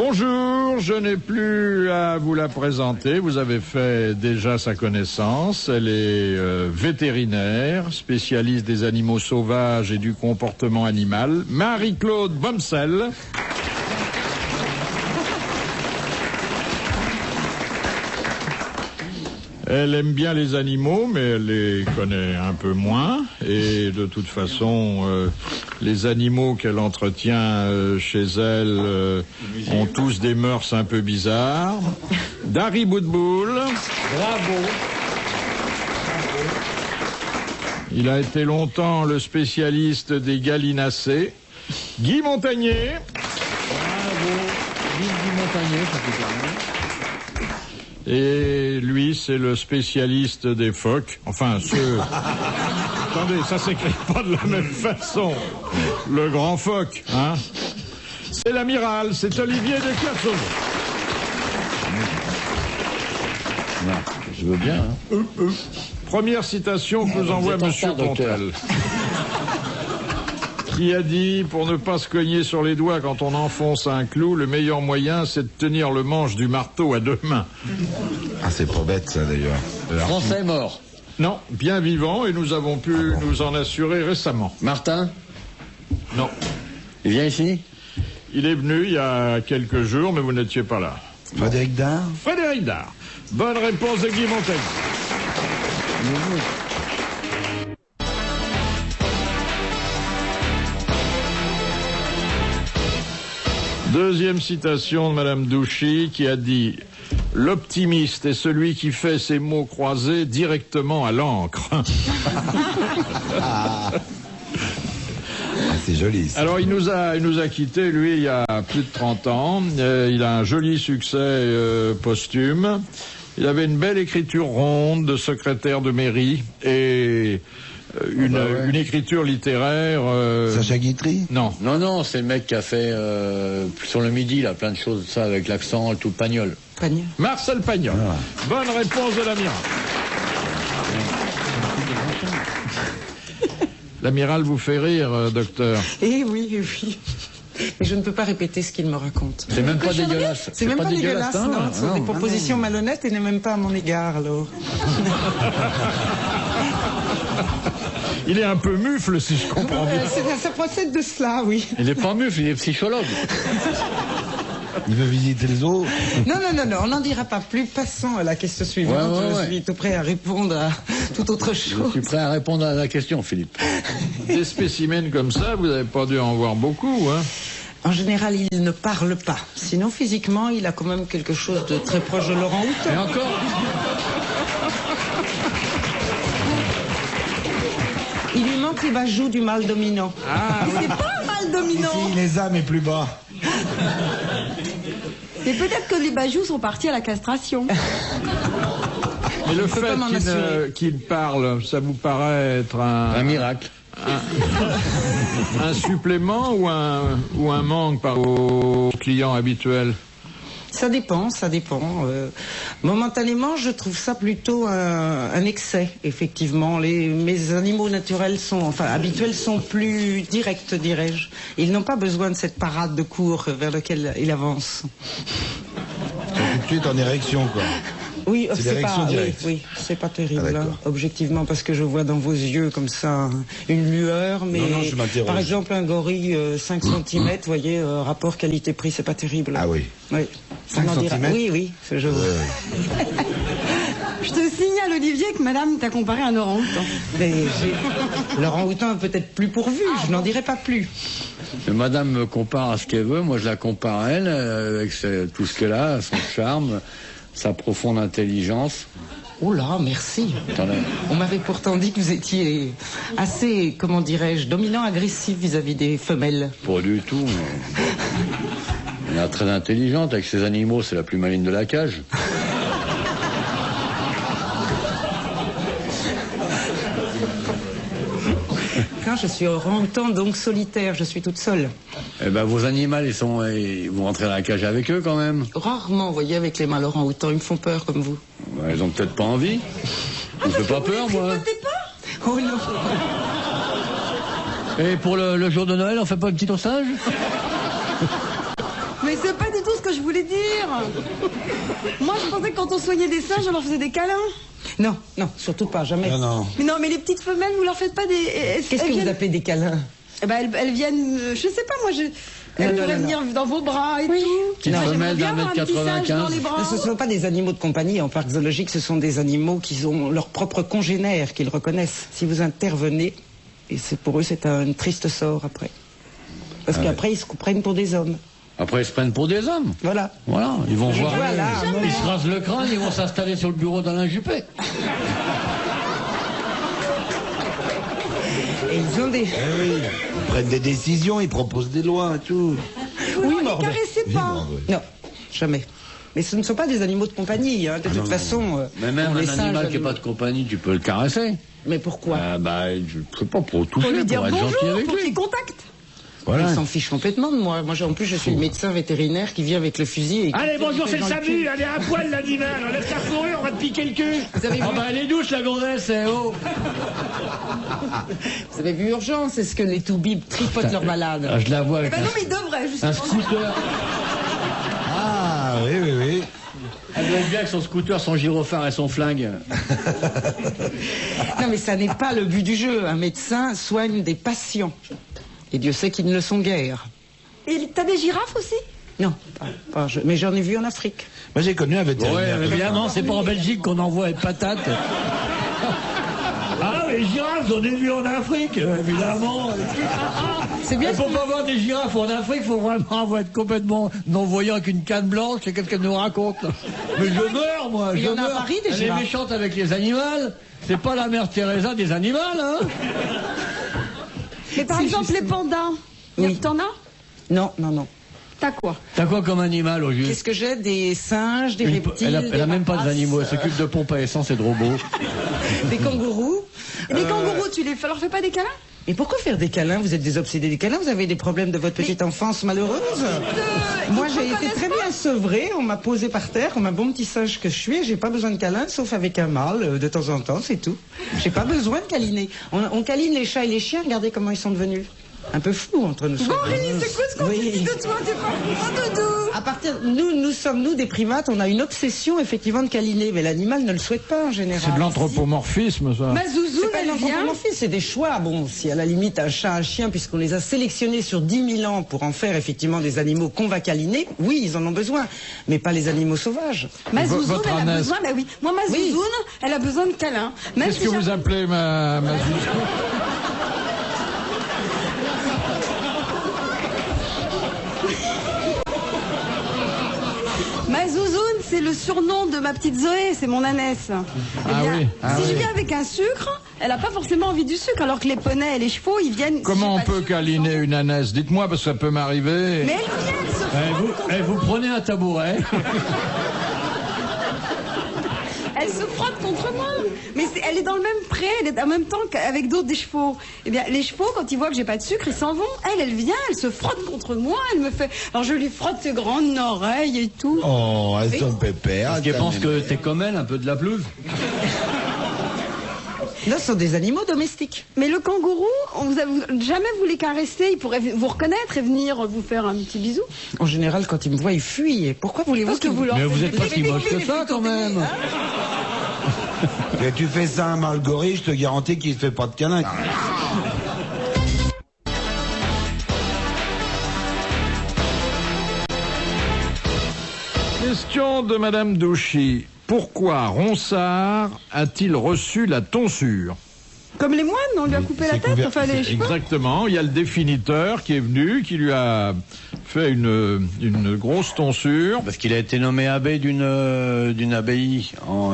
Bonjour, je n'ai plus à vous la présenter, vous avez fait déjà sa connaissance. Elle est vétérinaire, spécialiste des animaux sauvages et du comportement animal, Marie-Claude Bomsel. Elle aime bien les animaux, mais elle les connaît un peu moins. Et de toute façon, les animaux qu'elle entretient chez elle ont tous des mœurs un peu bizarres. Dari Boudboul. Bravo. Il a été longtemps le spécialiste des gallinacés. Guy Montagnier. Bravo. Guy Montagnier, ça fait plaisir. Et lui, c'est le spécialiste des phoques. Enfin, ceux... Attendez, ça s'écrit pas de la même façon. Le grand phoque, hein. C'est l'amiral, c'est Olivier de Kersauzon. Je veux bien, hein. Première citation que nous envoie Monsieur Pontel. Qui a dit, pour ne pas se cogner sur les doigts quand on enfonce un clou, le meilleur moyen, c'est de tenir le manche du marteau à 2 mains. Ah, c'est pas bête, ça, d'ailleurs. Français mort. Non, bien vivant, et nous avons pu nous en assurer récemment. Martin. Non. Il vient ici? Il est venu il y a quelques jours, mais vous n'étiez pas là. Frédéric Dard. Frédéric Dard. Bonne réponse de Guy Montaigne. Deuxième citation de Madame Douchy qui a dit « L'optimiste est celui qui fait ses mots croisés directement à l'encre. » C'est joli, ça. Alors il nous a quittés, lui, il y a plus de 30 ans. Il a un joli succès posthume. Il avait une belle écriture ronde de secrétaire de mairie et une écriture littéraire... Sacha Guitry? Non. Non, c'est le mec qui a fait sur le midi, là, plein de choses, ça, avec l'accent, tout Pagnol. Pagnol. Marcel Pagnol. Ah. Bonne réponse de l'amiral. L'amiral vous fait rire, docteur. Eh oui, oui. Mais je ne peux pas répéter ce qu'il me raconte. C'est même pas dégueulasse. C'est même pas dégueulasse, hein, non. Ce sont des propositions malhonnêtes et n'est même pas à mon égard, alors. Il est un peu mufle, si je comprends bien. Ça procède de cela, oui. Il n'est pas mufle, il est psychologue. Il veut visiter le zoo? Non, on n'en dira pas plus. Passons à la question suivante. Je suis tout prêt à répondre à toute autre chose. Je suis prêt à répondre à la question, Philippe. Des spécimens comme ça, vous n'avez pas dû en voir beaucoup, hein? En général, il ne parle pas. Sinon, physiquement, il a quand même quelque chose de très proche de Laurent Houton. Et encore? Il lui manque les bajoux du mâle dominant. Ah, c'est pas un mâle dominant. Ici, les âmes est plus bas. Mais peut-être que les bajoux sont partis à la castration. Mais le fait qu'il parle, ça vous paraît être un miracle. Un supplément ou un manque par aux clients habituels? Ça dépend. Momentanément, je trouve ça plutôt un excès, effectivement. Mes animaux habituels sont plus directs, dirais-je. Ils n'ont pas besoin de cette parade de cours vers laquelle ils avancent. Tout de suite en érection, quoi. Oui, c'est pas directe. Oui, c'est pas terrible, hein, objectivement, parce que je vois dans vos yeux comme ça une lueur, mais non, je m'interroge. Par exemple un gorille 5 cm, vous voyez, rapport qualité-prix, c'est pas terrible. Ah oui. Oui. 5 cm? Oui, je vois. Je te signale, Olivier, que madame t'a comparé à un orang-outan. Mais l'orang-outan est peut-être plus pourvu, je n'en dirai pas plus. Mais madame me compare à ce qu'elle veut, moi je la compare à elle, avec tout ce qu'elle a, son charme, sa profonde intelligence. Oh là, merci. On m'avait pourtant dit que vous étiez assez, comment dirais-je, dominant, agressif vis-à-vis des femelles. Pas du tout, mais... Elle est très intelligente, avec ses animaux, c'est la plus maligne de la cage. Quand je suis orang-outan, donc solitaire, je suis toute seule. Eh ben, vos animaux, vous rentrez dans la cage avec eux quand même? Rarement, vous voyez, avec les mâles orang-outans, ils me font peur comme vous. Ben, ils ont peut-être pas envie. Je fais pas peur, moi. Oh non. Et pour le jour de Noël, on fait pas un petit ossage? Mais c'est pas du tout ce que que je voulais dire. Moi, je pensais que quand on soignait des singes, on leur faisait des câlins. Non, non, surtout pas, jamais. Non. Mais non, mais les petites femelles, vous leur faites pas des... Qu'est-ce que vous appelez des câlins? Eh ben, elles viennent, je sais pas, moi, elles pourraient venir dans vos bras et tout. Petite Moi, j'aimerais femelle bien d'1 avoir un petit singe dans les bras. Ce ne sont pas des animaux de compagnie en parc zoologique, ce sont des animaux qui ont leurs propres congénères, qu'ils reconnaissent. Si vous intervenez, et pour eux, c'est un triste sort après. Parce qu'après, ils se prennent pour des hommes. Après, ils se prennent pour des hommes. Voilà. Voilà, ils vont voir. Voilà. Ils se rasent le crâne, ils vont s'installer sur le bureau d'Alain Juppé. Et ils ont des... Ils prennent des décisions, ils proposent des lois et tout. Oui, ne les mordent. caressez pas. Non, jamais. Mais ce ne sont pas des animaux de compagnie, hein. De toute façon... Mais même les un singes, animal qui n'est pas de compagnie, tu peux le caresser. Mais pourquoi? Je sais pas, pour toucher, Pour lui dire pour être gentil bonjour, avec pour lui. qu'il contacte. Voilà. Ils s'en fichent complètement de moi. Moi, en plus, je suis le médecin vétérinaire qui vient avec le fusil. Et Allez, bonjour, c'est le SAMU. Allez, à poil l'animal. Enlève ta fourrure, on va te piquer le cul. Vous avez vu, Elle est douce, la gonzesse, oh. vous avez vu Urgence? Est-ce que les toubibs tripotent leurs malades? Ah, je la vois Eh avec ben non, mais il devrait, un justement. scooter. Ah, oui. Elle doit être bien avec son scooter, son gyrophare et son flingue. Non, mais ça n'est pas le but du jeu. Un médecin soigne des patients. Et Dieu sait qu'ils ne le sont guère. Et t'as des girafes aussi? Non, mais j'en ai vu en Afrique. Moi, j'ai connu un vétérinaire. Ouais, évidemment, c'est pas en Belgique qu'on envoie les patates. Ah, les girafes, j'en ai vu en Afrique, évidemment. C'est bien. Mais pour pas voir des girafes en Afrique, faut vraiment être complètement non-voyant avec une canne blanche, c'est qu'est-ce qu'elle nous raconte là. Mais je meurs, moi, Il y je en a à meurs. Paris, des Elle girafes. est méchante avec les animaux, c'est pas la mère Teresa des animaux, hein. Mais par exemple, les pandas. Oui. T'en as? Non. T'as quoi? T'as quoi comme animal au juste? Qu'est-ce que j'ai? Des singes, des reptiles. Elle a même pas rapaces, d'animaux, elle s'occupe de pompes à essence et de robots. des kangourous. Les kangourous, tu leur fais pas des câlins? Mais pourquoi faire des câlins? Vous êtes des obsédés des câlins? Vous avez des problèmes de votre petite enfance malheureuse? Moi, ils j'ai te été reconnaissent très bien sevrée. On m'a posé par terre, comme un bon petit singe que je suis. J'ai pas besoin de câlins, sauf avec un mâle de temps en temps, c'est tout. J'ai pas besoin de câliner. On câline les chats et les chiens. Regardez comment ils sont devenus. Un peu fous entre nous. Bon, Aurélie, c'est quoi ce qu'on Oui. dit de toi? T'es pas doudou. À partir, nous sommes des primates. On a une obsession effectivement de câliner, mais l'animal ne le souhaite pas en général. C'est de l'anthropomorphisme, ça. Ma zouzoune, C'est pas elle vient. l'anthropomorphisme, c'est des choix. Bon, si à la limite un chat, un chien, puisqu'on les a sélectionnés sur 10 000 ans pour en faire effectivement des animaux qu'on va câliner, oui, ils en ont besoin, mais pas les animaux sauvages. Ma zouzoune, votre elle a ânesse. besoin, bah oui. Moi, ma Oui. zouzoune, elle a besoin de câlins. Même Qu'est-ce si que vous appelez ma zouzoune? Ma zouzoune, c'est le surnom de ma petite Zoé, c'est mon ânesse. Eh Ah bien, oui, ah si je oui. viens avec un sucre, elle n'a pas forcément envie du sucre, alors que les poneys et les chevaux, ils viennent... Comment on si j'ai pas de peut sucre, câliner ils s'en une ânesse? Dites-moi, parce que ça peut m'arriver. vont. Mais elle vient, elle se frotte contre Vous prenez un tabouret. Elle se frotte contre moi. Mais elle est dans le même pré, elle est en même temps qu'avec d'autres des chevaux. Eh bien, les chevaux, quand ils voient que j'ai pas de sucre, ils s'en vont. Elle vient, elle se frotte contre moi, elle me fait... Alors je lui frotte ses grandes oreilles et tout. Oh, elles sont pépères. Parce qu'elle pense que t'es comme elle, un peu de la pelouse. Là, ce sont des animaux domestiques. Mais le kangourou, jamais vous les caressez, il pourrait vous reconnaître et venir vous faire un petit bisou. En général, quand ils me voient, ils fuient. Et pourquoi voulez-vous Parce que qu'ils- vous leur Mais vous faites êtes pas des si moche que bisous, ça, quand même. Et tu fais ça à un malgorille, je te garantis qu'il ne fait pas de câlin. Question de Madame Douchy. Pourquoi Ronsard a-t-il reçu la tonsure? Comme les moines, on lui a coupé la c'est tête, couvert- enfin les cheveux. Exactement. Il y a le définiteur qui est venu, qui lui a fait une grosse tonsure. Parce qu'il a été nommé abbé d'une abbaye.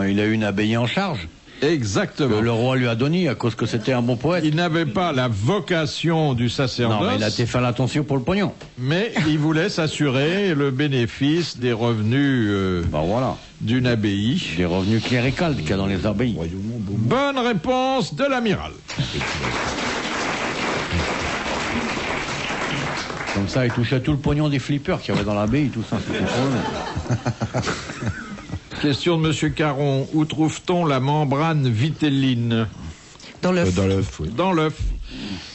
Il a eu une abbaye en charge. Exactement. Que le roi lui a donné à cause que c'était un bon poète. Il n'avait pas la vocation du sacerdoce, Non, mais il a été fait l'attention pour le pognon. mais il voulait s'assurer le bénéfice des revenus Ben voilà. d'une abbaye. Des revenus cléricales qu'il y a dans les abbayes. Bonne réponse de l'amiral. Comme ça, il touchait tout le pognon des flippers qu'il y avait dans l'abbaye, tout ça. C'était pour eux. Question de Monsieur Caron. Où trouve-t-on la membrane vitelline? Dans l'œuf. Dans l'œuf, oui. Dans l'œuf.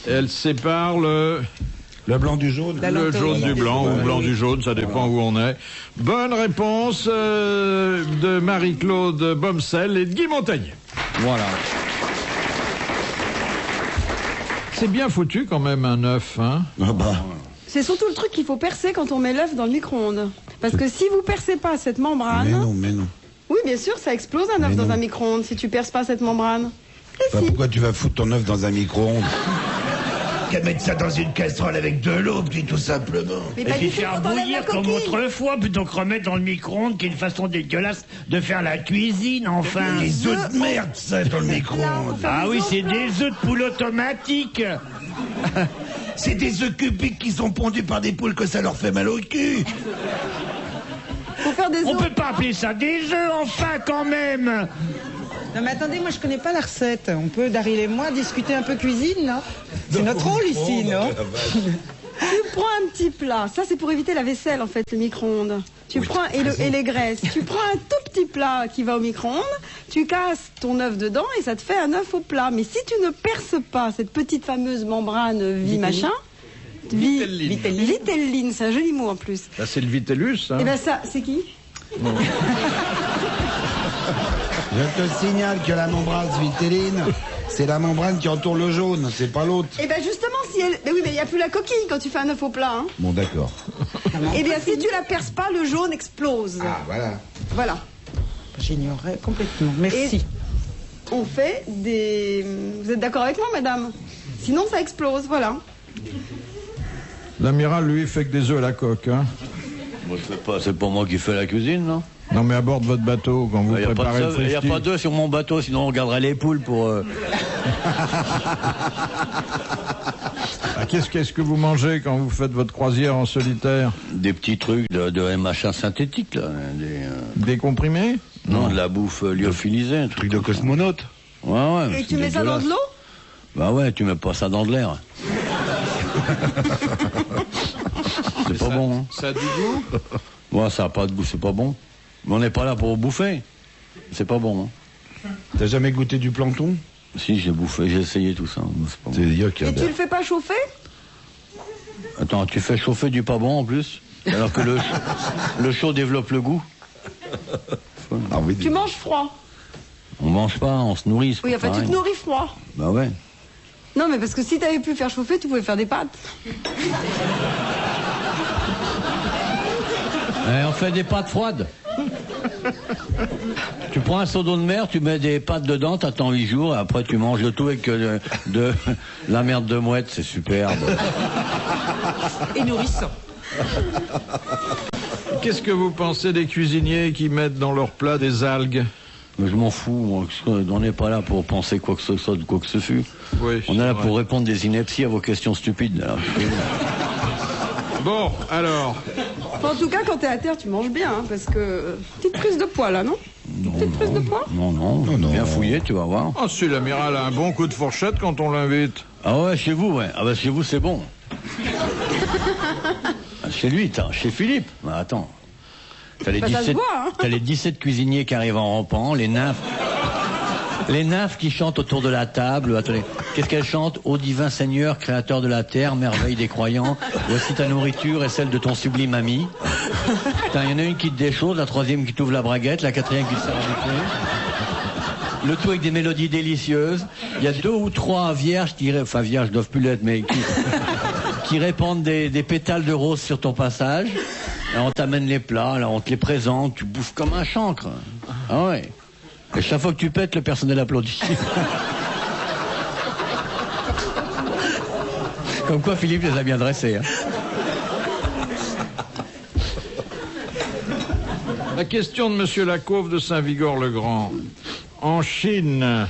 Elle sépare Le blanc du jaune. Le jaune du blanc ou blanc du jaune, ça dépend où on est. Bonne réponse de Marie-Claude Bomsel et de Guy Montagnier. Voilà. C'est bien foutu quand même un œuf, hein. Ah bah. C'est surtout le truc qu'il faut percer quand on met l'œuf dans le micro-ondes. Parce que si vous percez pas cette membrane... Mais non. Oui, bien sûr, ça explose un œuf dans un micro-ondes si tu perces pas cette membrane. Et si. Pourquoi tu vas foutre ton œuf dans un micro-ondes? Qu'à mettre ça dans une casserole avec de l'eau, puis tout simplement. Mais Et pas puis du tout faire quand on lève la bouillir comme coquille. autrefois, plutôt que remettre dans le micro-ondes, qui est une façon dégueulasse de faire la cuisine, enfin. Les œufs de merde, ça, dans le micro-ondes. Ah oui, c'est des œufs de poule automatiques. C'est des œufs cubiques qui sont pondus par des poules que ça leur fait mal au cul. Faut faire des On œufs. peut pas appeler ça des œufs, enfin, quand même. Non mais attendez, moi je connais pas la recette. On peut, Daryl et moi, discuter un peu cuisine, non? C'est notre rôle ici, non? Tu prends un petit plat. Ça, c'est pour éviter la vaisselle, en fait, le micro-ondes. Tu prends et les graisses. Tu prends un tout petit plat qui va au micro-ondes, tu casses ton œuf dedans et ça te fait un œuf au plat. Mais si tu ne perces pas cette petite fameuse membrane Vitelline, c'est un joli mot en plus. Là, c'est le vitellus, hein. Et ben ça, c'est qui? Je te signale que la membrane vitelline, c'est la membrane qui entoure le jaune, c'est pas l'autre. Et ben justement, si elle... Mais oui, mais il n'y a plus la coquille quand tu fais un œuf au plat. Hein. Bon, d'accord. Et bien, si tu la perces pas, le jaune explose. Ah, voilà. Voilà. J'ignorais complètement. Merci. On fait des... Vous êtes d'accord avec moi, madame? Sinon, ça explose, voilà. L'amiral, lui, fait que des œufs à la coque, hein. Moi, c'est pas moi qui fais la cuisine, non? Non, mais à bord de votre bateau, quand vous Il n'y préparez le a frisky. pas d'œufs sur mon bateau, sinon on regarderait les poules pour... Ah, qu'est-ce que vous mangez quand vous faites votre croisière en solitaire? Des petits trucs de machin synthétique, là. Des comprimés? Non, de la bouffe lyophilisée. Un truc Truc de cosmonaute. Ouais, Et tu mets ça dans de l'eau? Bah ouais, tu mets pas ça dans de l'air. C'est pas bon, hein. Ça a du goût? Ouais, ça a pas de goût, c'est pas bon. Mais on n'est pas là pour bouffer. C'est pas bon, hein. T'as jamais goûté du plancton? Si, j'ai bouffé, j'ai essayé tout ça. C'est pas bon. C'est yuck. Et tu le fais pas chauffer? Attends, tu fais chauffer du pas bon en plus? Alors que le chaud développe le goût. Ah oui, Tu manges froid? On mange pas, on se nourrit. c'est Oui, pas enfin, tu pareil. te nourris froid. Bah ouais. Non, mais parce que si t'avais pu faire chauffer, tu pouvais faire des pâtes. On fait des pâtes froides. Tu prends un seau d'eau de mer, tu mets des pâtes dedans, t'attends 8 jours, et après tu manges le tout avec de la merde de mouette, c'est superbe. Et nourrissant. Qu'est-ce que vous pensez des cuisiniers qui mettent dans leur plat des algues? Mais je m'en fous, moi, on n'est pas là pour penser quoi que ce soit de quoi que ce fût. Oui, On est là c'est pour vrai. répondre des inepties à vos questions stupides. Alors. Bon, alors, Enfin, en tout cas, quand t'es à terre, tu manges bien, hein, parce que... Petite prise de poids, là, non? Petite prise de poids? Non, bien fouillé, tu vas voir. oh, si l'amiral a un bon coup de fourchette quand on l'invite. Ah ouais, chez vous, ouais. Ah bah chez vous, c'est bon. Chez lui, chez Philippe. Bah attends. T'as les, Bah, ça se 17, voit, hein. t'as les 17 cuisiniers qui arrivent en rampant, les nymphes. Les nymphes qui chantent autour de la table. Attendez, qu'est-ce qu'elles chantent? Ô divin Seigneur, créateur de la terre, merveille des croyants, voici ta nourriture et celle de ton sublime ami. Putain, il y en a une qui te déchaude, la troisième qui t'ouvre la braguette, la quatrième qui te sert à bouffer. Le tout avec des mélodies délicieuses. Il y a 2 ou 3 vierges enfin vierges doivent plus l'être, mais qui répandent des pétales de rose sur ton passage. Alors on t'amène les plats, alors on te les présente, tu bouffes comme un chancre. Ah ouais. Et chaque fois que tu pètes, le personnel applaudit. Comme quoi Philippe les a bien dressés. Hein. La question de Monsieur Lacauve de Saint-Vigor-le-Grand. En Chine,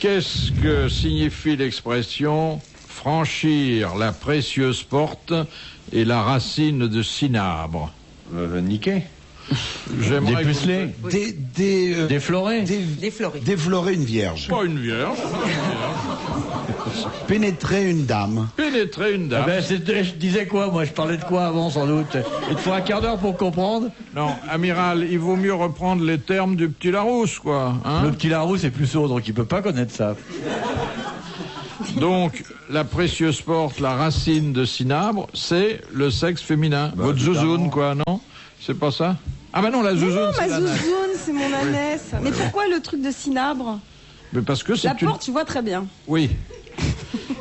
qu'est-ce que signifie l'expression franchir la précieuse porte et la racine de cinabre? Niqué. J'aimerais que Dépucelé. Défloré. Défloré. Déflorer une vierge. Pas une vierge. Pénétrer une dame. Pénétrer une dame. Ah ben, je disais quoi, moi? Je parlais de quoi avant, sans doute? Il te faut un quart d'heure pour comprendre. Non, amiral, il vaut mieux reprendre les termes du petit Larousse, quoi. Hein? Le petit Larousse est plus sourd, donc il peut pas connaître ça. Donc, la précieuse porte, la racine de cinabre, c'est le sexe féminin. Votre zouzoune, quoi, non? C'est pas ça? Ah bah non, la zouzoune, Non, c'est ma l'ânesse. zouzoune, c'est mon ânesse. Mais pourquoi le truc de cinabre? Mais parce que c'est La porte, tu vois très bien. Oui.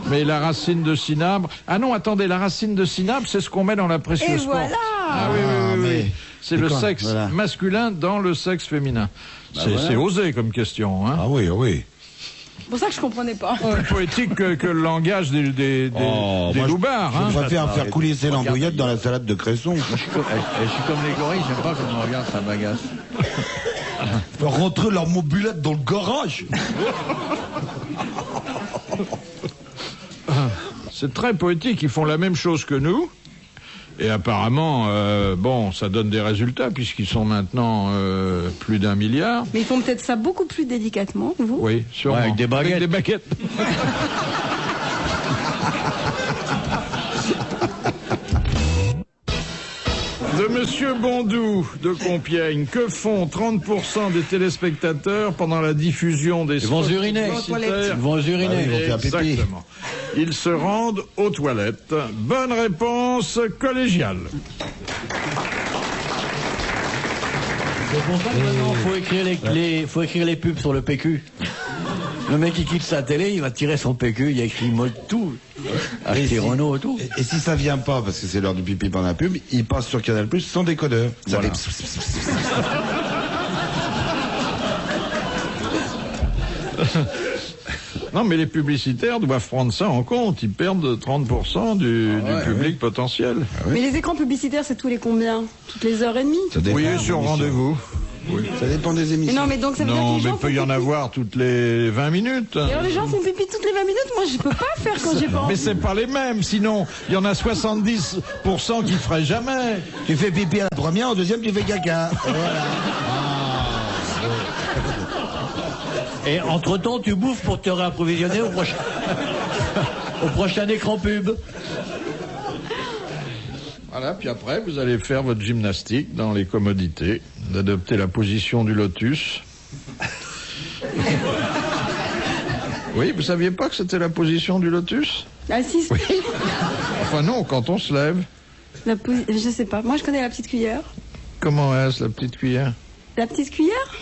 Mais la racine de cinabre... Ah non, attendez, la racine de cinabre, c'est ce qu'on met dans la précieuse Et porte. voilà. Ah oui, oui, oui, oui. mais- C'est le D'accord, sexe voilà. masculin dans le sexe féminin. C'est osé comme question, hein. Ah oui, oui. C'est pour ça que je comprenais pas. Plus poétique que le langage des moi, je- loupards, hein. Je préfère faire coulisser l'andouillette dans la salade de cresson. Je suis comme les gorilles, j'aime pas qu'on me regarde, ça m'agace. Rentrer leur mobilette dans le garage. C'est très poétique, ils font la même chose que nous. Et apparemment, bon, ça donne des résultats puisqu'ils sont maintenant plus d'1 milliard. Mais ils font peut-être ça beaucoup plus délicatement, vous. Oui, sûrement. Ouais, avec des baguettes. Avec des baguettes. De Monsieur Bondou de Compiègne, que font 30% des téléspectateurs pendant la diffusion des Ils vont spots uriner. publicitaires? Ils vont uriner. Ah oui, ils vont faire pipi. Exactement. Ils se rendent aux toilettes. Bonne réponse collégiale. C'est pour ça que maintenant, faut écrire les pubs sur le PQ. Le mec qui quitte sa télé, il va tirer son PQ, il y a écrit mode tout. Acheter Renault et tout. Et si ça vient pas, parce que c'est l'heure du pipi pendant la pub, il passe sur Canal Plus sans décodeur. Ça Voilà. fait... Non, mais les publicitaires doivent prendre ça en compte. Ils perdent 30% du public potentiel. Mais les écrans publicitaires, c'est tous les combien? Toutes les heures et demie? Ça dépend Oui, des sur émissions. rendez-vous. Ça dépend des Mais émissions. non, mais donc ça veut dire que Non, les mais gens il peut font y en pipi. avoir toutes les 20 minutes. Et alors les gens font pipi toutes les 20 minutes, moi je peux pas faire quand j'ai pas Mais envie. c'est pas les mêmes, sinon il y en a 70% qui feraient jamais. Tu fais pipi à la première, au deuxième, tu fais caca. Et voilà. Et entre-temps, tu bouffes pour te réapprovisionner au prochain, au prochain écran pub. Voilà, puis après vous allez faire votre gymnastique dans les commodités, d'adopter la position du lotus. Oui, vous saviez pas que c'était la position du lotus? Ah si, si. Enfin non, quand on se lève. Je sais pas. Moi je connais la petite cuillère. Comment est-ce la petite cuillère? La petite cuillère?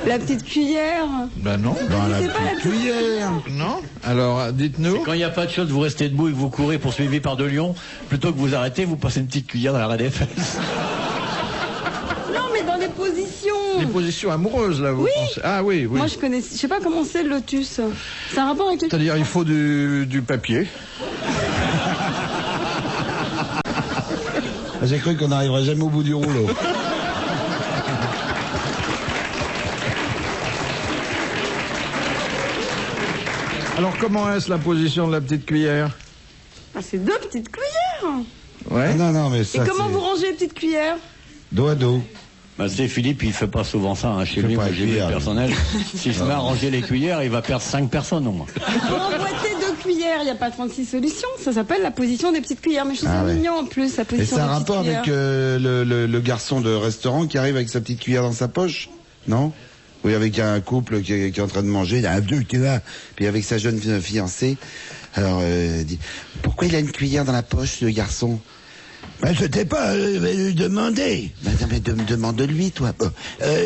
La petite cuillère. Ben non. Dans la C'est pas la petite cuillère. Non. Alors dites-nous. Quand il n'y a pas de chose, vous restez debout et que vous courez poursuivi par 2 lions, plutôt que vous arrêtez, vous passez une petite cuillère dans la raie des fesses. Non, mais dans les positions. Les positions amoureuses là, vous Oui. pensez? Ah oui, oui. Moi je connais. Je sais pas comment c'est le lotus. C'est un rapport avec le. C'est-à-dire il faut du papier. J'ai cru qu'on n'arriverait jamais au bout du rouleau. Alors comment est-ce la position de la petite cuillère? Ah, c'est 2 petites cuillères. Ouais. Ah non, non, mais Et ça, comment c'est vous rangez les petites cuillères? dos à dos. Bah, c'est Philippe, il fait pas souvent ça hein. Chez Il fait lui. pas Moi, les j'ai vu le cuillères. personnel. S'il se met à ranger les cuillères, il va perdre 5 personnes au moins. Pour emboîter 2 cuillères, il n'y a pas 36 solutions. Ça s'appelle la position des petites cuillères. Mais je trouve Ah ça ouais. mignon en plus, la Et position c'est des un petites rapport cuillères. avec le garçon de restaurant qui arrive avec sa petite cuillère dans sa poche? Non? Oui, avec un couple qui est en train de manger, il a un vieux qui va, puis avec sa jeune fiancée. Alors, dit, pourquoi il a une cuillère dans la poche, le garçon? Ben, je t'ai pas demandé. Ben, non, mais demande-lui, toi. Bon.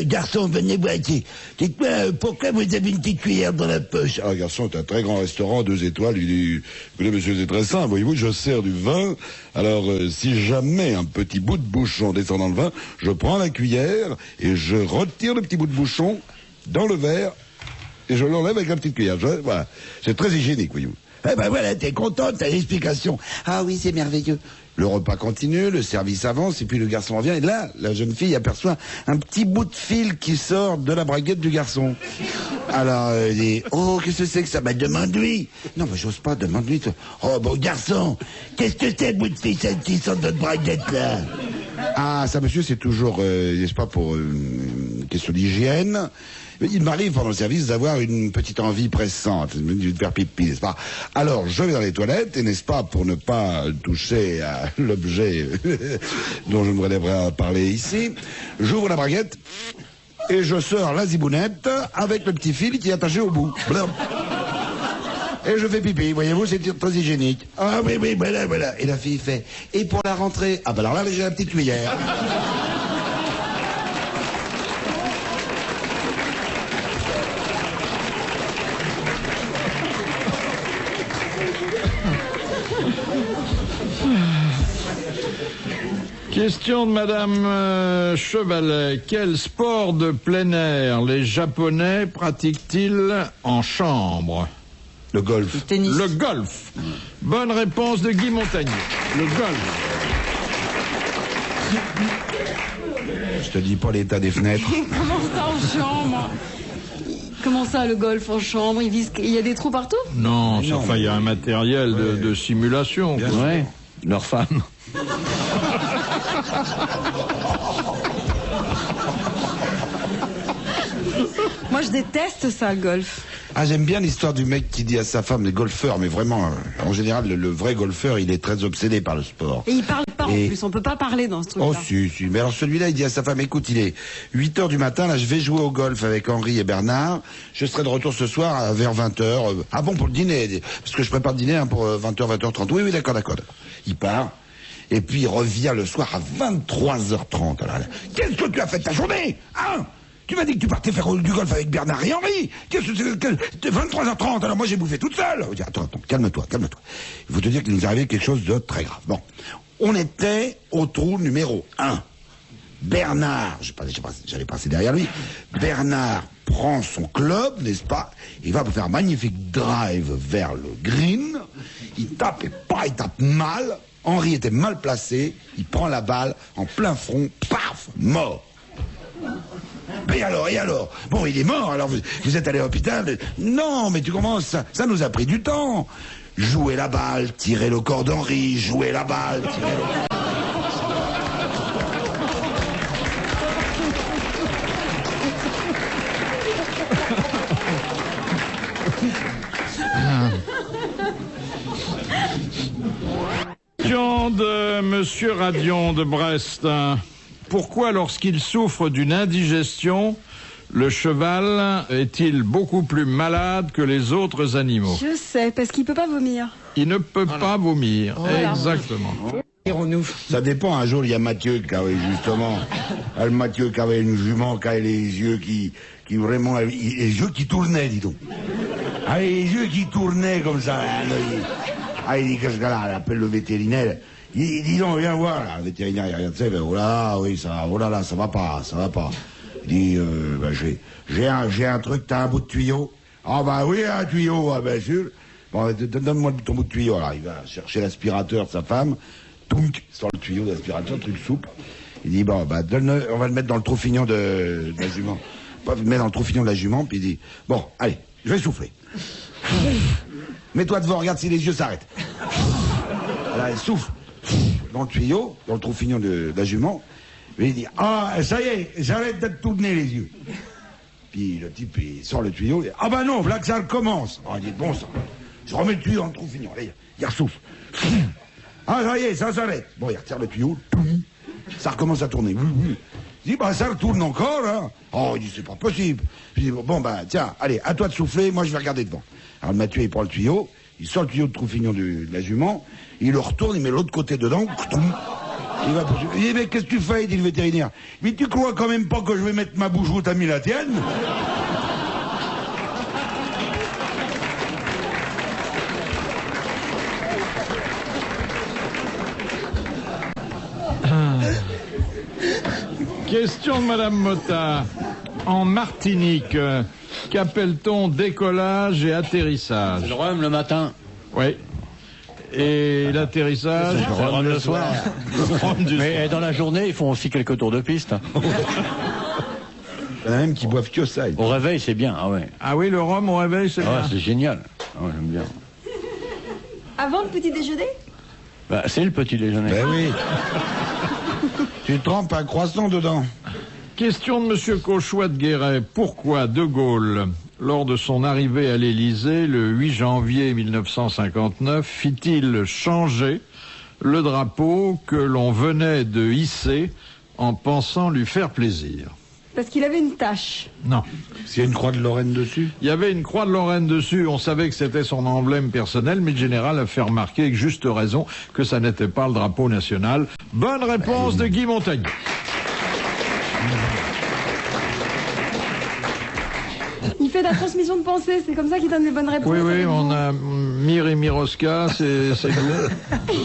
Garçon, venez voir ici. Dites-moi, pourquoi vous avez une petite cuillère dans la poche? Ah, garçon, c'est un très grand restaurant, 2 étoiles. Il dit, écoutez, monsieur, c'est très simple. Voyez-vous, je sers du vin. Alors, si jamais un petit bout de bouchon descend dans le vin, je prends la cuillère et je retire le petit bout de bouchon dans le verre et je l'enlève avec la petite cuillère. Voilà. C'est très hygiénique, voyez-vous. Eh ben voilà, t'es contente, t'as l'explication. Ah oui, c'est merveilleux. Le repas continue, le service avance, et puis le garçon revient, et là, la jeune fille aperçoit un petit bout de fil qui sort de la braguette du garçon. Alors, elle dit, oh, qu'est-ce que c'est que ça? Bah, demande-lui. Non, mais j'ose pas, demande-lui. Toi. Oh, bon, garçon, qu'est-ce que c'est le bout de ficelle qui sort de notre braguette, là? Ah, ça, monsieur, c'est toujours, n'est-ce pas, pour une question d'hygiène. Il m'arrive pendant le service d'avoir une petite envie pressante, de faire pipi, n'est-ce pas? Alors, je vais dans les toilettes, et n'est-ce pas, pour ne pas toucher à l'objet dont je me relèverai à parler ici, j'ouvre la braguette. et je sors la zibounette avec le petit fil qui est attaché au bout. Blum. Et je fais pipi, voyez-vous, c'est très hygiénique. Ah oui, oui, voilà, voilà. Et la fille fait, et pour la rentrée, ah bah alors là, j'ai la petite cuillère. Question de Madame Chevalet. Quel sport de plein air les Japonais pratiquent-ils en chambre? Le golf. Le tennis. Le golf. Bonne réponse de Guy Montagnier. Le golf. Je te dis pas l'état des fenêtres. Comment ça en chambre? Comment ça, le golf en chambre? Il y a des trous partout? Non, Non, enfin, il y a un matériel de simulation. quoi. Ouais, leur femme. Moi, je déteste ça, le golf. Ah, j'aime bien l'histoire du mec qui dit à sa femme, les golfeurs, mais vraiment, en général, le vrai golfeur, il est très obsédé par le sport. Et il parle pas en Et- plus, on peut pas parler dans ce truc-là. Oh si, si. Mais alors celui-là, il dit à sa femme, écoute, il est 8h du matin, là je vais jouer au golf avec Henri et Bernard, je serai de retour ce soir vers 20h. Ah bon, pour le dîner, parce que je prépare le dîner hein, pour 20h, 20h30. Oui, oui, d'accord, d'accord. Il part, et puis il revient le soir à 23h30. Alors, là, qu'est-ce que tu as fait de ta journée? Hein? Tu m'as dit que tu partais faire du golf avec Bernard et Henri. Qu'est-ce que c'est 23h30, alors moi j'ai bouffé toute seule. Je dis, attends, calme-toi, calme-toi. Il faut te dire qu'il nous arrivait quelque chose de très grave. Bon, on était au trou numéro 1. Bernard, j'allais passer derrière lui. Bernard prend son club, n'est-ce pas? Il va faire un magnifique drive vers le green. Il tape et pas, il tape mal. Henri était mal placé. Il prend la balle en plein front. Paf, mort. Et alors? Bon, il est mort, alors vous êtes allé à l'hôpital. Non, mais tu commences, ça nous a pris du temps. Jouer la balle, tirer le corps d'Henri, jouer la balle, tirer le corps. Question de Monsieur Radion de Brest. Pourquoi, lorsqu'il souffre d'une indigestion, le cheval est-il beaucoup plus malade que les autres animaux? Je sais, parce qu'il peut pas vomir. Il ne peut pas vomir. Voilà. Exactement. Dirons-nous. Ça dépend, un jour il y a Mathieu qui avait justement, le Mathieu qui avait une jument qui avait les yeux qui vraiment, les yeux qui tournaient, dis donc. Ah, les yeux qui tournaient comme ça. Il dit, qu'est-ce que là, il appelle le vétérinaire. Il dit, non, viens voir, là. Le vétérinaire, il regarde ça, il fait, oh là, oui, ça, oh là là, ça va pas. Il dit, j'ai un truc, t'as un bout de tuyau? Ah, bah oui, un tuyau, ah, bien sûr. Bon, donne-moi ton bout de tuyau. Alors, il va chercher l'aspirateur de sa femme. Tounk, sort le tuyau d'aspirateur, truc souple. Il dit, bon, bah, on va le mettre dans le trou-fignon de la jument. On va le mettre dans le trou-fignon de la jument, puis il dit, bon, allez, je vais souffler. Mets-toi devant, regarde si les yeux s'arrêtent. Là, il souffle dans le tuyau, dans le trou-fignon de la jument. Et il dit, ah, ça y est, j'arrête de tourner les yeux. Puis le type, il sort le tuyau. Il dit, ah bah non, voilà que ça recommence. Alors, il dit, bon sang, je remets le tuyau dans le trou-fignon. Allez, il ressouffle. Ah, ça y est, ça s'arrête. Bon, il retire le tuyau. Ça recommence à tourner. Il dit, bah ça retourne encore, hein. Oh, il dit, c'est pas possible. Je dis, bon, bah tiens, allez, à toi de souffler, moi je vais regarder devant. Alors le Mathieu, il prend le tuyau, il sort le tuyau de trou-fignon de la jument, il le retourne, il met l'autre côté dedans, il va poursuivre. Il dit, mais qu'est-ce que tu fais, dit le vétérinaire. Mais tu crois quand même pas que je vais mettre ma bouche où t'as mis la tienne? Question de Madame Motta. En Martinique, qu'appelle-t-on décollage et atterrissage? Le rhum le matin. Oui. Et l'atterrissage? Le rhum le soir. Mais dans la journée, ils font aussi quelques tours de piste. Il y en a même qui boivent que ça. Au réveil, c'est bien, ah ouais. Ah oui, le rhum au réveil, c'est Ah ouais, bien. c'est génial. Ah ouais, j'aime bien. Avant le petit déjeuner? Bah, c'est le petit déjeuner. Ben oui. Tu trempes un croissant dedans. Question de Monsieur Cauchois de Guéret. Pourquoi De Gaulle, lors de son arrivée à l'Élysée le 8 janvier 1959, fit-il changer le drapeau que l'on venait de hisser en pensant lui faire plaisir? Parce qu'il avait une tache. Non. S'il y a une croix de Lorraine dessus. Il y avait une croix de Lorraine dessus, on savait que c'était son emblème personnel, mais le général a fait remarquer, avec juste raison, que ça n'était pas le drapeau national. Bonne réponse de Guy Montagnier. Il fait de la transmission de pensée, c'est comme ça qu'il donne les bonnes réponses. Oui, on a Miri Miroska, c'est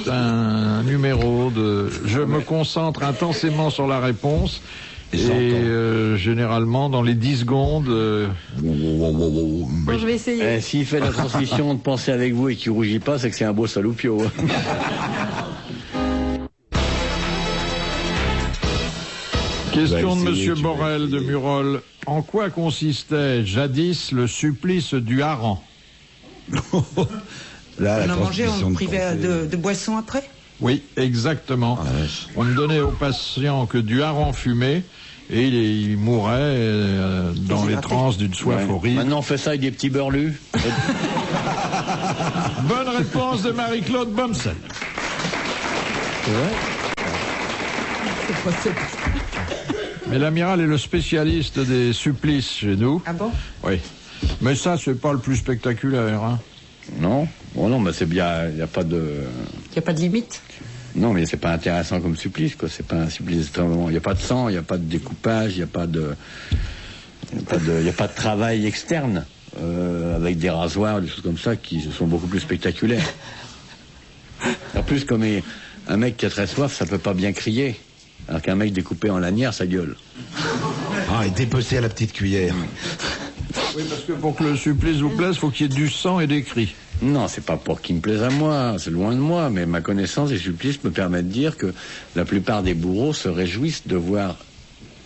un numéro de... Je me concentre intensément sur la réponse. Et généralement, dans les 10 secondes... Bon, je vais essayer. S'il fait la transmission de pensée avec vous et qu'il rougit pas, c'est que c'est un beau saloupio. Question de Monsieur Borel de Murol. En quoi consistait jadis le supplice du hareng? Là, On a mangé, on privait de boissons après. Oui, exactement. On ne donnait aux patients que du hareng fumé et il mourait dans les transes d'une soif horrible. Maintenant, on fait ça avec des petits beurlus. Bonne réponse de Marie-Claude Bomsel. Mais l'amiral est le spécialiste des supplices chez nous. Ah bon? Oui. Mais ça, c'est pas le plus spectaculaire, hein. Non, bon, non, mais c'est bien, il n'y a pas de... Il n'y a pas de limite? Non, mais c'est pas intéressant comme supplice, quoi. C'est pas un supplice extrêmement... Il n'y a pas de sang, il n'y a pas de découpage, il n'y a pas de... Il n'y a pas de travail externe, avec des rasoirs, des choses comme ça, qui sont beaucoup plus spectaculaires. En plus, comme un mec qui a très soif, ça peut pas bien crier. Alors qu'un mec découpé en lanière, ça gueule. Ah, et dépecé à la petite cuillère. Oui, parce que pour que le supplice vous plaise, il faut qu'il y ait du sang et des cris. Non, c'est pas pour qu'il me plaise à moi, c'est loin de moi, mais ma connaissance des supplices me permet de dire que la plupart des bourreaux se réjouissent de voir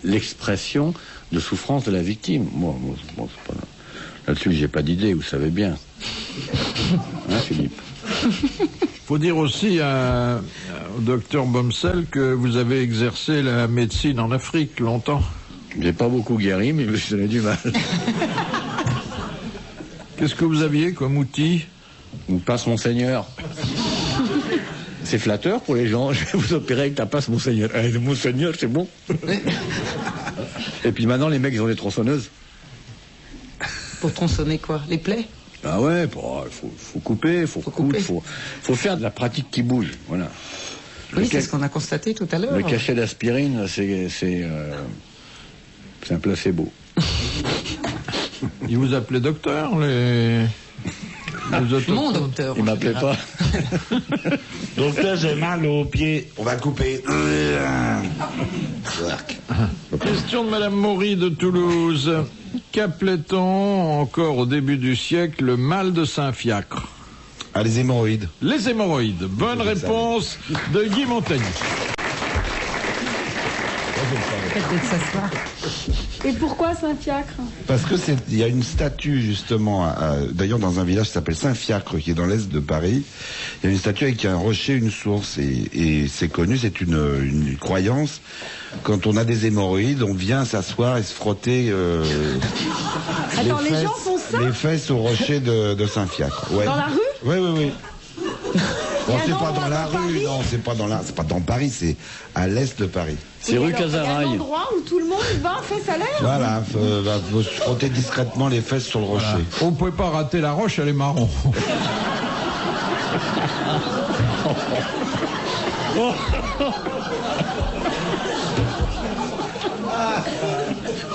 l'expression de souffrance de la victime. Moi c'est pas... Là-dessus, j'ai pas d'idée, vous savez bien. Hein, Philippe? Faut dire aussi au docteur Bomsel que vous avez exercé la médecine en Afrique longtemps. J'ai pas beaucoup guéri, mais je me suis donné du mal. Qu'est-ce que vous aviez comme outil? Une passe Monseigneur. C'est flatteur pour les gens. Je vais vous opérer avec ta passe Monseigneur. Monseigneur, c'est bon. Et puis maintenant, les mecs, ils ont des tronçonneuses. Pour tronçonner quoi? Les plaies? Ah ouais, faut couper, faut coudre, faut faire de la pratique qui bouge, voilà. Oui, c'est ce qu'on a constaté tout à l'heure. Le cachet d'aspirine, c'est un placebo. Ils vous appelaient docteur, les Mon docteur. Il m'appelait pas. Docteur, j'ai mal aux pieds. On va couper. Question de Madame Maury de Toulouse. Qu'appelait-on encore au début du siècle le mal de Saint-Fiacre? Ah, les hémorroïdes. Les hémorroïdes. Bonne réponse de Guy Montagnier. Peut-être s'asseoir. Et pourquoi Saint-Fiacre? Parce que il y a une statue justement, d'ailleurs dans un village qui s'appelle Saint-Fiacre, qui est dans l'est de Paris. Il y a une statue avec un rocher, une source, et c'est connu, c'est une croyance. Quand on a des hémorroïdes, on vient s'asseoir et se frotter Attends, les gens font ça? les fesses au rocher de Saint-Fiacre. Ouais. Dans la rue? Oui, oui, oui. Bon, c'est un pas dans endroit la dans rue, Paris? non, c'est pas dans Paris, c'est à l'est de Paris. C'est rue Alors, il y a Casarail. un endroit où tout le monde va, fait salaire. Voilà, faut se frotter discrètement les fesses sur le rocher. On ne pouvait pas rater la roche, elle est marron.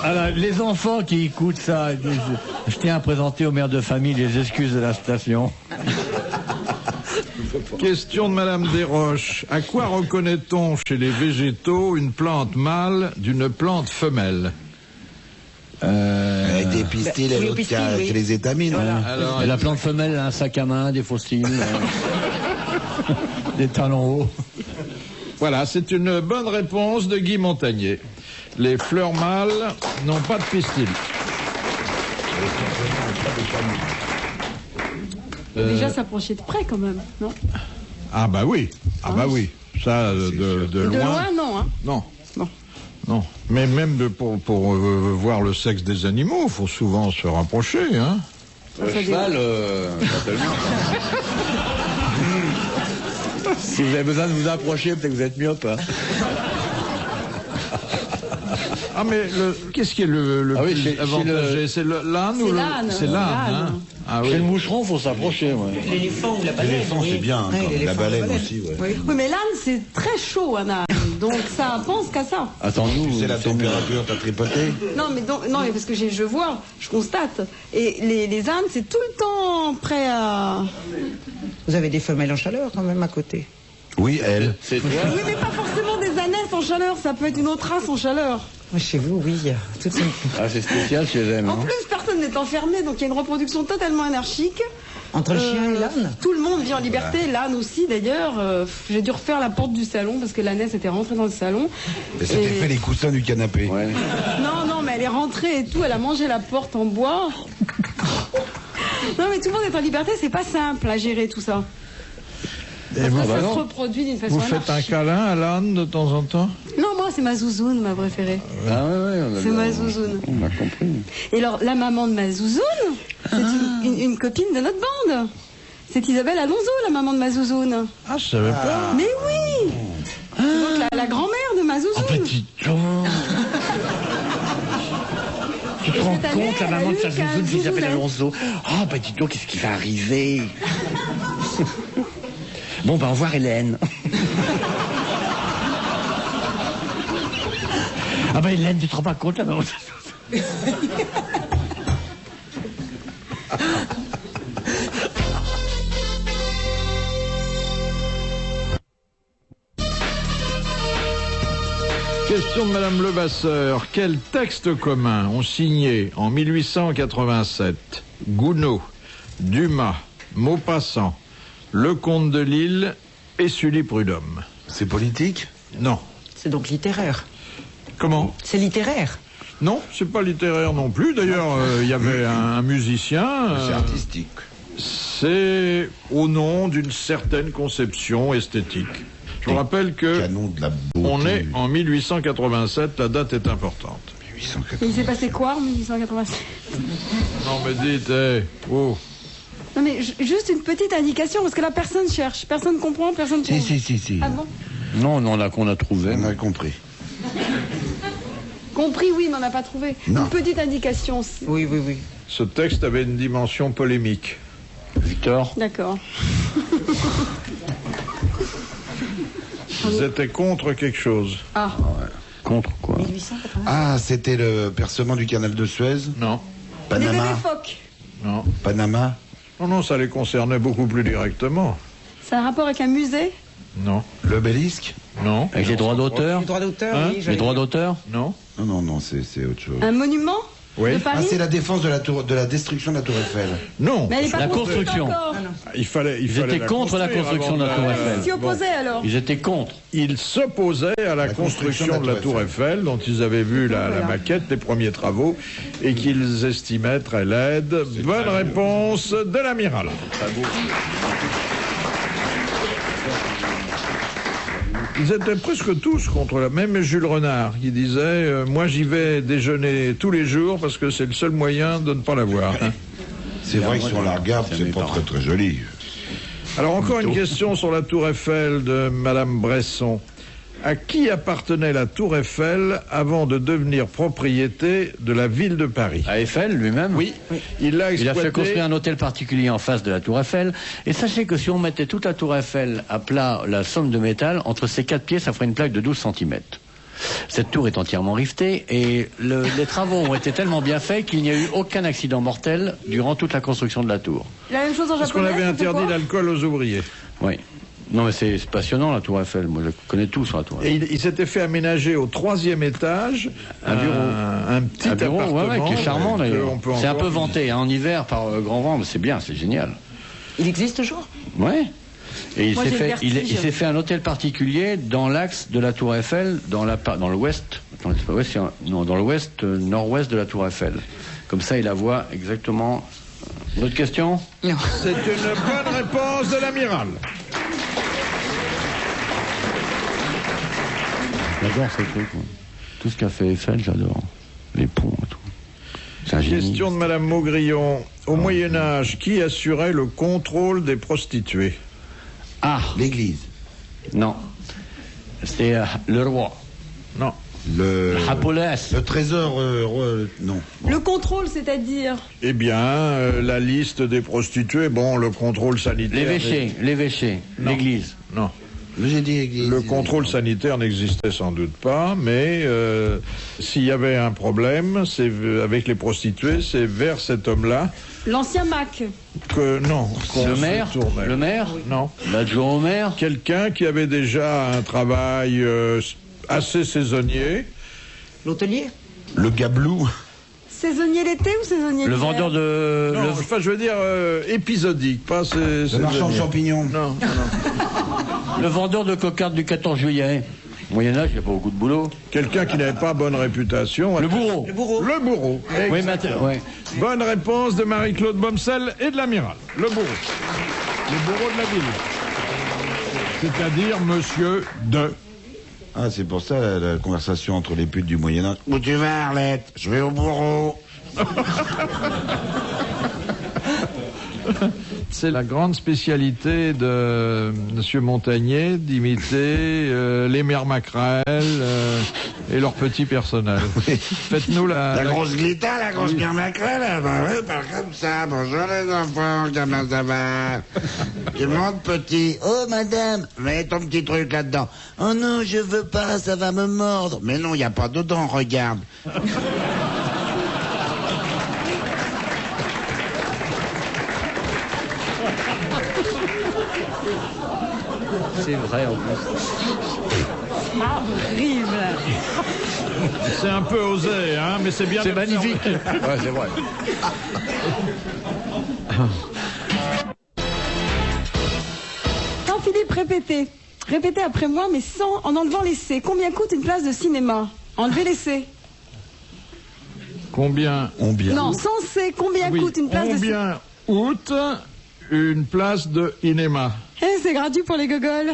Alors, les enfants qui écoutent ça, disent, je tiens à présenter au maire de famille les excuses de la station. Question de Madame Desroches. À quoi reconnaît-on chez les végétaux une plante mâle d'une plante femelle? Avec des pistils et oui, l'autre pistils, qui oui. les étamine. Voilà. Alors, Et la plante femelle a un sac à main, des fossiles, des talons hauts. voilà, c'est une bonne réponse de Guy Montagnier. Les fleurs mâles n'ont pas de pistil. Déjà s'approcher de près quand même, non? Ah bah oui, oui. Ça, de loin. loin, non, hein? Non. Bon. Non. Mais même pour voir le sexe des animaux, il faut souvent se rapprocher, hein. Cheval, totalement. Si vous avez besoin de vous approcher, peut-être que vous êtes myope. Hein. Ah, mais qu'est-ce qui est le Ah oui, plus c'est avantagé? C'est l'âne ou C'est le... l'âne. C'est l'âne, hein. Ah Chez oui. le moucheron, faut s'approcher, ouais. L'éléphant ou la baleine. L'éléphant, c'est bien, hein, Oui, quand même. l'éléphant, La baleine aussi, ouais. Oui. Oui, mais l'âne, c'est très chaud, un âne. Donc ça pense qu'à ça. Attends-nous. Tu sais la température, t'as tripoté? Non, mais parce que je vois, je constate. Et les ânes, c'est tout le temps prêt à... Vous avez des femelles en chaleur quand même à côté. Oui, elle. C'est toi. Oui, mais pas forcément des ânesses en chaleur, ça peut être une autre race en chaleur. Moi, chez vous, oui, il y a toute une... Ah, c'est spécial chez elle, En non? plus, personne n'est enfermé, donc il y a une reproduction totalement anarchique. Entre le chien et l'âne. Tout le monde vit en liberté, l'âne aussi d'ailleurs. J'ai dû refaire la porte du salon parce que l'ânesse était rentrée dans le salon. Et ça t'est Et- fait les coussins du canapé. Ouais. Non, mais elle est rentrée et tout, elle a mangé la porte en bois. Non, mais tout le monde est en liberté, c'est pas simple à gérer tout ça. Et vous, Ça non. se reproduit d'une façon vous faites un anarchique. câlin à l'âne de temps en temps? Non, moi, c'est ma zouzoune, ma préférée. Ah ouais, on a C'est ma zouzoune. On a compris. Et alors, la maman de ma zouzoune, c'est une copine de notre bande. C'est Isabelle Alonso, la maman de ma zouzoune. Ah, je savais pas. Mais oui C'est donc la grand-mère de ma zouzoune. Petit Jean. Tu te rends cette année, compte, la elle a maman de eu sa qu'un zouzoune qui s'appelle zouzounet. Alonso. Ah, bah dis donc, qu'est-ce qui va arriver? Bon, bah au revoir Hélène. Ah bah Hélène, tu te rends pas compte, la maman de sa zouzoune. Question de Madame Levasseur. Quels textes communs ont signé en 1887 Gounod, Dumas, Maupassant, Lecomte de Lille et Sully Prudhomme? C'est politique? Non. C'est donc littéraire. Comment? C'est littéraire. Non, c'est pas littéraire non plus. D'ailleurs, il y avait un musicien. C'est artistique. C'est au nom d'une certaine conception esthétique. Je vous rappelle que Canon de la beauté. on est en 1887, la date est importante. 1880. Et il s'est passé quoi en 1887? Non mais dites, oh. Non, mais juste une petite indication, parce que là, personne cherche, personne comprend, personne trouve. Si. Ah bon? Non, qu'on a trouvé. On a compris. Compris, oui, mais on n'a pas trouvé. Non. Une petite indication. Oui. Ce texte avait une dimension polémique. Victor. D'accord. Ils étaient contre quelque chose. Ah, Contre quoi? 1880. Ah, c'était le percement du canal de Suez? Non, les bébés Panama? phoques. non. Panama? Non, ça les concernait beaucoup plus directement. C'est un rapport avec un musée? Non, L'obélisque? non, Avec les droits d'auteur? Les droits d'auteur, Hein? oui. Les j'allais droits dire. d'auteur? non. Non, c'est autre chose. Un monument? Oui. De Ah, Paris? c'est la défense de la destruction de la Tour Eiffel. Non. Mais elle n'est pas La construite construction. encore. Il fallait étaient la contre la construire construction de la avant Tour Ils Eiffel. s'y opposaient alors. Ils étaient contre. Ils s'opposaient à la construction de la Tour Eiffel, dont ils avaient vu la maquette, les premiers travaux, et qu'ils estimaient très laide. Bonne réponse de l'amiral. Ils étaient presque tous contre la même Jules Renard, qui disait moi j'y vais déjeuner tous les jours parce que c'est le seul moyen de ne pas la voir. C'est vrai que si on la regarde, c'est pas très très joli. Alors encore une question sur la Tour Eiffel de Madame Bresson. À qui appartenait la Tour Eiffel avant de devenir propriété de la ville de Paris? À Eiffel lui-même? Oui, il l'a Il a exploité. fait construire un hôtel particulier en face de la Tour Eiffel. Et sachez que si on mettait toute la Tour Eiffel à plat, la somme de métal, entre ces 4 pieds, ça ferait une plaque de 12 cm. Cette tour est entièrement rivetée et les travaux ont été tellement bien faits qu'il n'y a eu aucun accident mortel durant toute la construction de la tour. La même chose en Parce qu'on japonais. avait c'était interdit quoi? l'alcool aux ouvriers. Oui. Non mais c'est passionnant la Tour Eiffel. Moi je connais tout sur la Tour Et Eiffel. il s'était fait aménager au 3e étage Un bureau. un petit Un bureau, appartement qui est charmant d'ailleurs. qu'on peut C'est un encore peu vanté hein, en hiver par grand vent, mais c'est bien, c'est génial. Il existe toujours? Ouais. Et Moi, j'ai le vertige. il s'est fait un hôtel particulier dans l'axe de la Tour Eiffel, dans l'ouest. Attends, c'est pas ouest, non, dans l'ouest, nord-ouest de la Tour Eiffel. Comme ça, il la voit exactement. Une autre question? Non. C'est une bonne réponse de l'amiral. J'adore ces trucs. Moi. Tout ce qu'a fait Eiffel, j'adore. Les ponts et tout. C'est un génie. Question de Madame Maugrillon. Au Moyen-Âge, qui assurait le contrôle des prostituées? Ah, L'église. non. C'est le roi. Non. Le trésor, non. Le contrôle, c'est-à-dire Eh bien, la liste des prostituées, bon, le contrôle sanitaire... L'évêché, Non. l'église. Non. J'ai dit église. Le contrôle sanitaire n'existait sans doute pas, mais s'il y avait un problème avec les prostituées, c'est vers cet homme-là l'ancien Mac. que qu'on Le se maire tournait. Le maire Non. L'adjoint au maire Quelqu'un qui avait déjà un travail assez saisonnier. L'hôtelier. Le gablou. Saisonnier l'été ou saisonnier Le l'hiver? vendeur de... Non, enfin, je veux dire épisodique, pas Le marchand de champignons. Non, non. Le vendeur de cocarde du 14 juillet. Au Moyen-Âge, il n'y a pas beaucoup de boulot. Quelqu'un qui n'avait pas bonne réputation. Le bourreau. Le bourreau. Le bourreau. Oui, Exactement. ouais. Bonne réponse de Marie-Claude Bomsel et de l'amiral. Le bourreau. Le bourreau de la ville. C'est-à-dire monsieur de... Ah, c'est pour ça la conversation entre les putes du Moyen-Âge. Où tu vas, Arlette? Je vais au bourreau. C'est la grande spécialité de monsieur Montagnier d'imiter les mères maquerelles et leurs petits personnels. Faites-nous La grosse glita, la grosse mère maquerelle, bah ouais, parle comme ça. Bonjour les enfants, comment ça va? Tu montes petit. Oh madame, mets ton petit truc là-dedans. Oh non, je veux pas, ça va me mordre. Mais non, il n'y a pas dedans, regarde. C'est vrai, en plus. Horrible. C'est un peu osé, hein, mais c'est bien. C'est magnifique. observé. Ouais, c'est vrai. Jean-Philippe, répétez. Répétez après moi, mais en enlevant les C. Combien coûte une place de cinéma? Enlevez les C. Combien Non, sans C, combien coûte une place de cinéma? Combien coûte une place de cinéma? Eh, c'est gratuit pour les gogoles.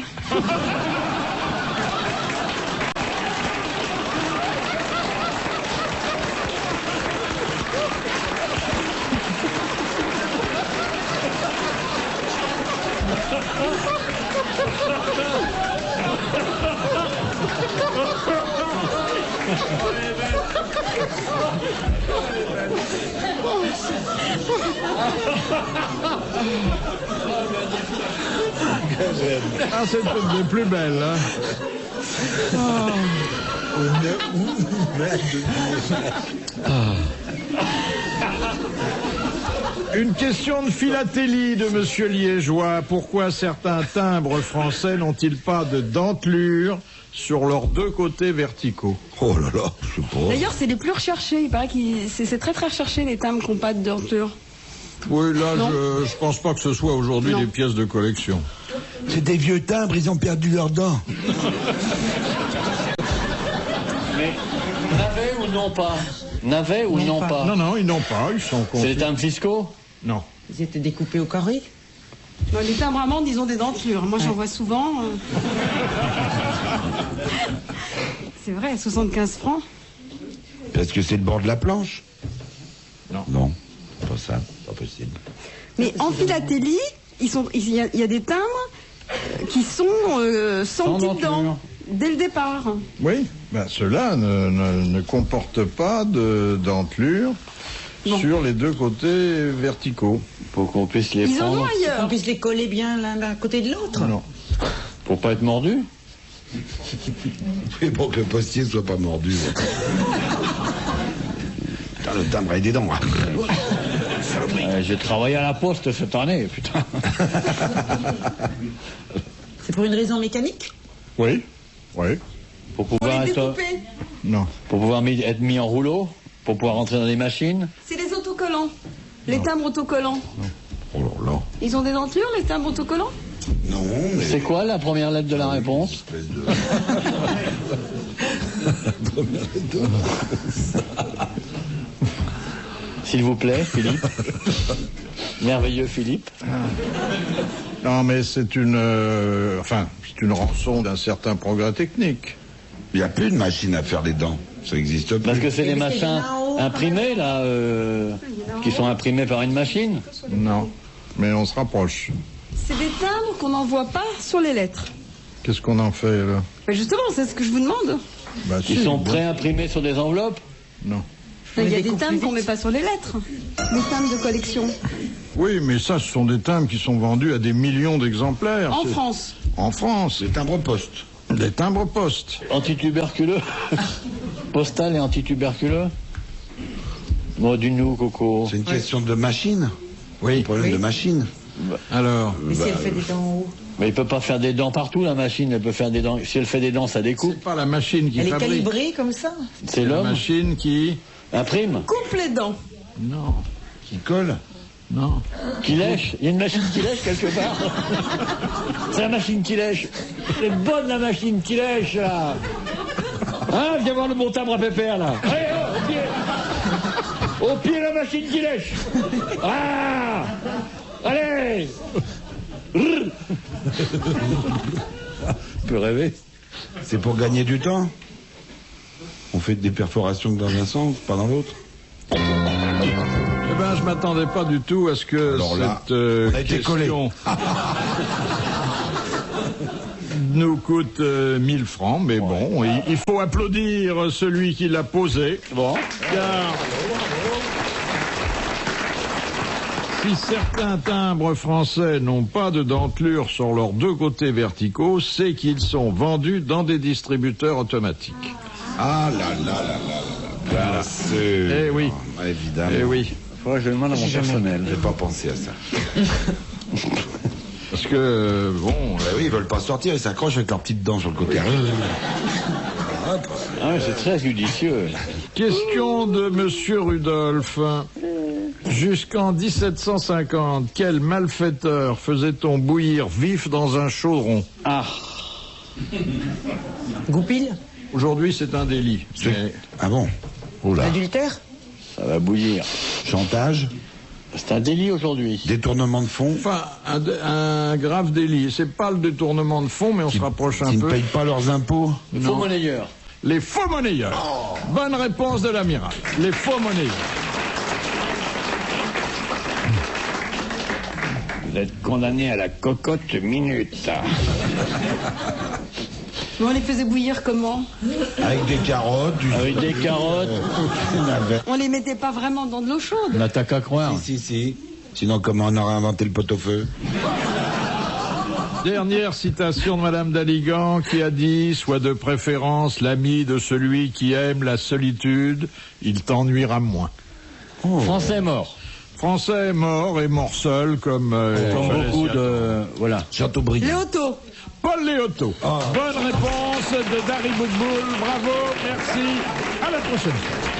Ah, c'est une des plus belles, hein. Une question de philatélie de monsieur Liégeois. Pourquoi certains timbres français n'ont-ils pas de dentelure sur leurs deux côtés verticaux? Oh là là, je sais pas. D'ailleurs, c'est les plus recherchés. Il paraît que c'est très très recherché, les timbres qui n'ont pas de denture. Oui, là, je pense pas que ce soit aujourd'hui Non. des pièces de collection. C'est des vieux timbres, ils ont perdu leurs dents. Mais navet ou non pas? Navet ou non pas? Non, non, ils n'ont pas, ils sont C'est les confiés. timbres fiscaux? Non. Ils étaient découpés au carré. Non, les timbres amandes, ils ont des dentures. Moi, j'en vois souvent. C'est vrai, 75 francs. Parce que c'est le bord de la planche? Non. Non, pas ça, pas possible. Mais en philatélie, il y a des timbres qui sont sans petites denture. dents, dès le départ. Oui, ben ceux-là ne comportent pas de dentelure sur les deux côtés verticaux. Pour qu'on puisse les Ils en ont prendre. On ailleurs. puisse les coller bien l'un à côté de l'autre. Non. Pour pas être mordu? Et pour que le postier soit pas mordu. Putain, le timbre a des dents. J'ai travaillé à la poste cette année, putain. C'est pour une raison mécanique? Oui, oui, Pour Pour pouvoir les être, découper. non. pour pouvoir être mis en rouleau, pour pouvoir rentrer dans les machines. C'est les autocollants. Les timbres autocollants. Oh là là. Ils ont des dentures, les timbres autocollants? Non, mais... C'est quoi la première lettre de la réponse? Espèce de... S'il vous plaît, Philippe. Merveilleux Philippe. Non, mais c'est une rançon d'un certain progrès technique. Il n'y a plus de machine à faire les dents. Ça n'existe plus. Parce que c'est Et des mais c'est machins là-haut, imprimés, là, qui sont imprimés par une machine. Non, mais on se rapproche. C'est des timbres qu'on n'envoie pas sur les lettres. Qu'est-ce qu'on en fait, là? Ben justement, c'est ce que je vous demande. Bah, Ils si, sont bon. préimprimés sur des enveloppes? Non. Il y a les des découpe timbres plus qu'on met vite. pas sur les lettres. Des timbres de collection. Oui, mais ça, ce sont des timbres qui sont vendus à des millions d'exemplaires. En C'est- France. En France. Les timbres poste. Des timbres postes. Antituberculeux? Postal et antituberculeux? Bon, dis-nous, Coco. C'est une question de machine. Oui. Un problème de machine. Alors, Mais si elle fait des dents en haut. Mais il peut pas faire des dents partout, la machine. Elle peut faire des dents. Si elle fait des dents, ça découpe. c'est pas la machine qui Elle est fabrique. calibrée comme ça. C'est La l'homme. machine qui... Imprime. Coupe les dents. Non, Qui colle. non. Qui lèche. Il y a une machine qui lèche quelque part. C'est la machine qui lèche. C'est bonne la machine qui lèche, là. Hein, viens voir le bon timbre à pépère, là. Allez, oh, au pied. Au pied, la machine qui lèche. Ah. Allez. Tu peux rêver. C'est pour gagner du temps. On fait des perforations que dans un sens, pas dans l'autre. Eh ben, je m'attendais pas du tout à ce que Alors là, cette on a été question nous coûte 1000 francs, mais bon, il faut applaudir celui qui l'a posé. Bon. Car si certains timbres français n'ont pas de dentelure sur leurs deux côtés verticaux, c'est qu'ils sont vendus dans des distributeurs automatiques. Ah là là là là là. Bien sûr. Eh oui. Évidemment. Eh oui, Faudrait que je le demande à mon personnel. J'ai pas pensé à ça. parce que, bon... Bah oui, ils veulent pas sortir, ils s'accrochent avec leurs petites dents sur le côté. Hop. Ah oui, c'est très judicieux. Question de Monsieur Rudolph. Jusqu'en 1750, quel malfaiteur faisait-on bouillir vif dans un chaudron? Ah. Goupil. Aujourd'hui, c'est un délit. Mais Ah bon. Oula. Adultère. Ça va bouillir. Chantage. C'est un délit aujourd'hui. Détournement de fonds. enfin, un grave délit. C'est pas le détournement de fonds, mais on se rapproche un Qui ne peu. payent pas leurs impôts. Faux monnayeur. Les faux monnayeurs. Bonne réponse de l'amiral. Les faux monnayeurs. Vous êtes condamné à la cocotte minute. Mais on les faisait bouillir comment? Avec des carottes, du Avec des carottes. On les mettait pas vraiment dans de l'eau chaude. On n'a qu'à croire. Si. Sinon, comment on aurait inventé le pot-au-feu? Dernière citation de Madame Daligan qui a dit « Sois de préférence l'ami de celui qui aime la solitude, il t'ennuiera moins. Français mort. » Français est mort et mort seul comme Beaucoup de... Voilà. Chateaubriand. Léoto. Paul Léoto. Bonne réponse de Dari Boudboul. Bravo, merci. À la prochaine fois.